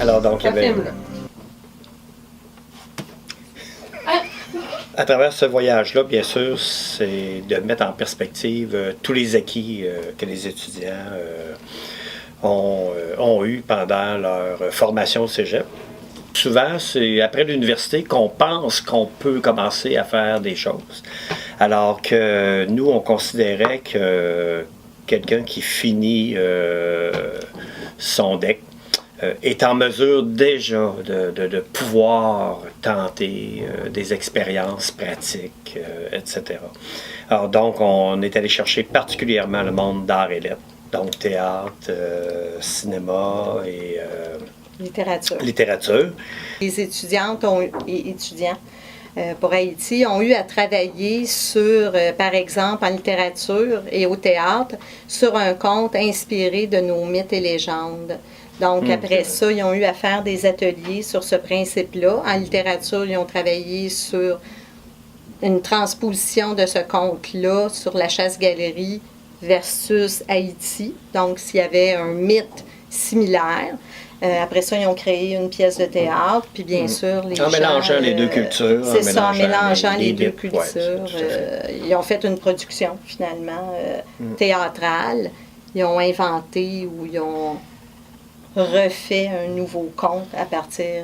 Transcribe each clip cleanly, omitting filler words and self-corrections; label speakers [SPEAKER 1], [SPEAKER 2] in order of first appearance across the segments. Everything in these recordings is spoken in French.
[SPEAKER 1] Alors donc, il y avait... À travers ce voyage-là, bien sûr, c'est de mettre en perspective tous les acquis que les étudiants ont eu pendant leur formation au cégep. Souvent, c'est après l'université qu'on pense qu'on peut commencer à faire des choses. Alors que nous, on considérait que quelqu'un qui finit son DEC est en mesure déjà de pouvoir tenter des expériences pratiques, etc. Alors donc, on est allé chercher particulièrement le monde d'art et lettres, donc théâtre, cinéma et littérature.
[SPEAKER 2] Les étudiantes et étudiants pour Haïti ont eu à travailler sur, par exemple, en littérature et au théâtre, sur un conte inspiré de nos mythes et légendes. Donc, après ça, ils ont eu à faire des ateliers sur ce principe-là. En littérature, ils ont travaillé sur une transposition de ce conte-là sur la chasse-galerie versus Haïti. Donc, s'il y avait un mythe similaire. Après ça, ils ont créé une pièce de théâtre, puis bien sûr, les
[SPEAKER 1] en mélangeant les deux cultures.
[SPEAKER 2] C'est ça, en mélangeant les deux cultures.
[SPEAKER 1] Ouais,
[SPEAKER 2] ils ont fait une production, finalement, théâtrale. Ils ont inventé ou ils ont refait un nouveau conte à partir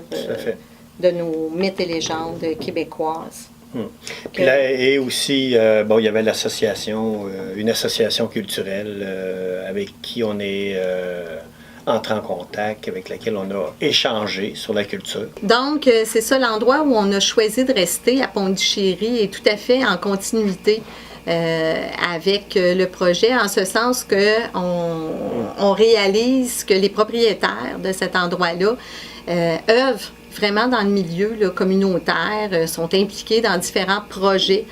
[SPEAKER 2] de nos mythes et légendes québécoises.
[SPEAKER 1] Puis là, et aussi, bon, il y avait l'association, une association culturelle avec qui on est entré en contact, avec laquelle on a échangé sur la culture.
[SPEAKER 2] Donc, c'est ça l'endroit où on a choisi de rester à Pondichéry est tout à fait en continuité avec le projet, en ce sens qu'on réalise que les propriétaires de cet endroit-là œuvrent vraiment dans le milieu là, communautaire, sont impliqués dans différents projets,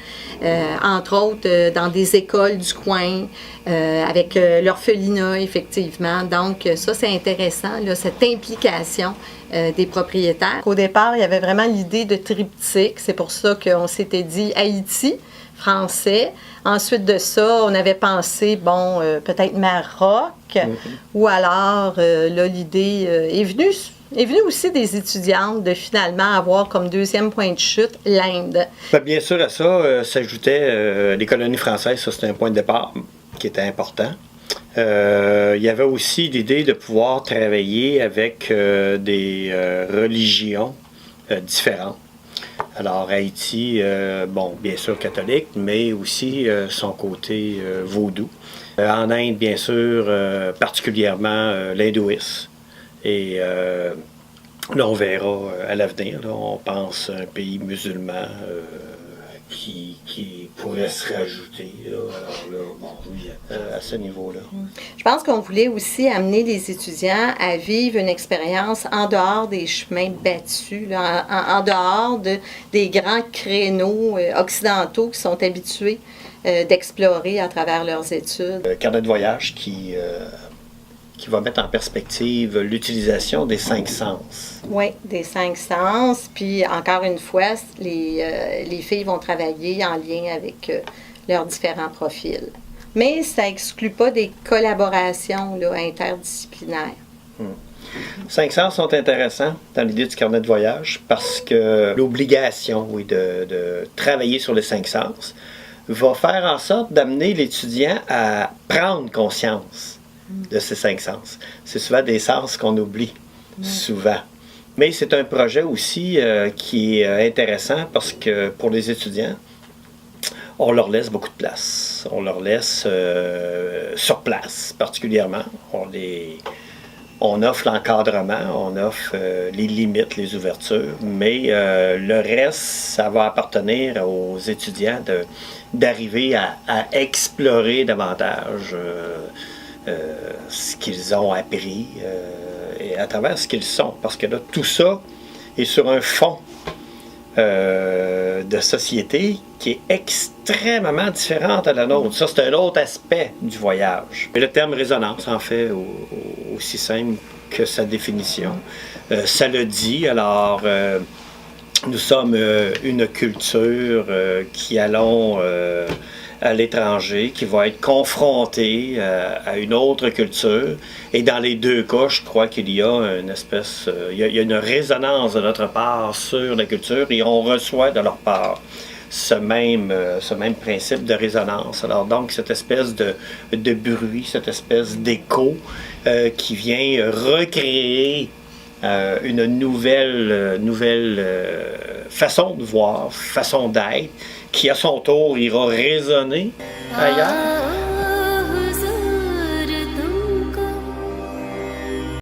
[SPEAKER 2] entre autres dans des écoles du coin, avec l'orphelinat, effectivement. Donc, ça, c'est intéressant, là, cette implication des propriétaires. Au départ, il y avait vraiment l'idée de triptyque. C'est pour ça qu'on s'était dit Haïti, français. Ensuite de ça, on avait pensé, bon, peut-être Maroc, ou alors, là, l'idée est venue aussi des étudiantes de finalement avoir comme deuxième point de chute l'Inde.
[SPEAKER 1] Bien sûr, à ça s'ajoutait les colonies françaises. Ça, c'était un point de départ qui était important. Il y avait aussi l'idée de pouvoir travailler avec des religions différentes. Alors, Haïti, bon, bien sûr catholique, mais aussi son côté vaudou. En Inde, bien sûr, particulièrement l'hindouisme. Et là, on verra à l'avenir. On pense à un pays musulman qui pourrait se rajouter à ce niveau-là.
[SPEAKER 2] Je pense qu'on voulait aussi amener les étudiants à vivre une expérience en dehors des chemins battus, là, en dehors des grands créneaux occidentaux qui sont habitués d'explorer à travers leurs études.
[SPEAKER 1] Le carnet de voyage qui va mettre en perspective l'utilisation des 5 sens.
[SPEAKER 2] Oui, des 5 sens. Puis, encore une fois, les filles vont travailler en lien avec leurs différents profils. Mais ça n'exclut pas des collaborations là, interdisciplinaires.
[SPEAKER 1] 5 sens sont intéressants dans l'idée du carnet de voyage parce que l'obligation, oui, de travailler sur les 5 sens va faire en sorte d'amener l'étudiant à prendre conscience de ces 5 sens. C'est souvent des sens qu'on oublie, souvent. Mais c'est un projet aussi qui est intéressant parce que pour les étudiants, on leur laisse beaucoup de place. On leur laisse sur place, particulièrement. On offre l'encadrement, on offre les limites, les ouvertures, mais le reste, ça va appartenir aux étudiants d'arriver à explorer davantage ce qu'ils ont appris et à travers ce qu'ils sont. Parce que là, tout ça est sur un fond de société qui est extrêmement différente à la nôtre. Ça, c'est un autre aspect du voyage. Et le terme résonance, en fait, aussi simple que sa définition. Ça le dit, alors nous sommes une culture qui allons à l'étranger, qui va être confronté à une autre culture. Et dans les deux cas, je crois qu'il y a une espèce, il y a une résonance de notre part sur la culture et on reçoit de leur part ce même principe de résonance. Alors donc, cette espèce de bruit, cette espèce d'écho qui vient recréer une nouvelle façon de voir, façon d'être, qui à son tour ira résonner ailleurs.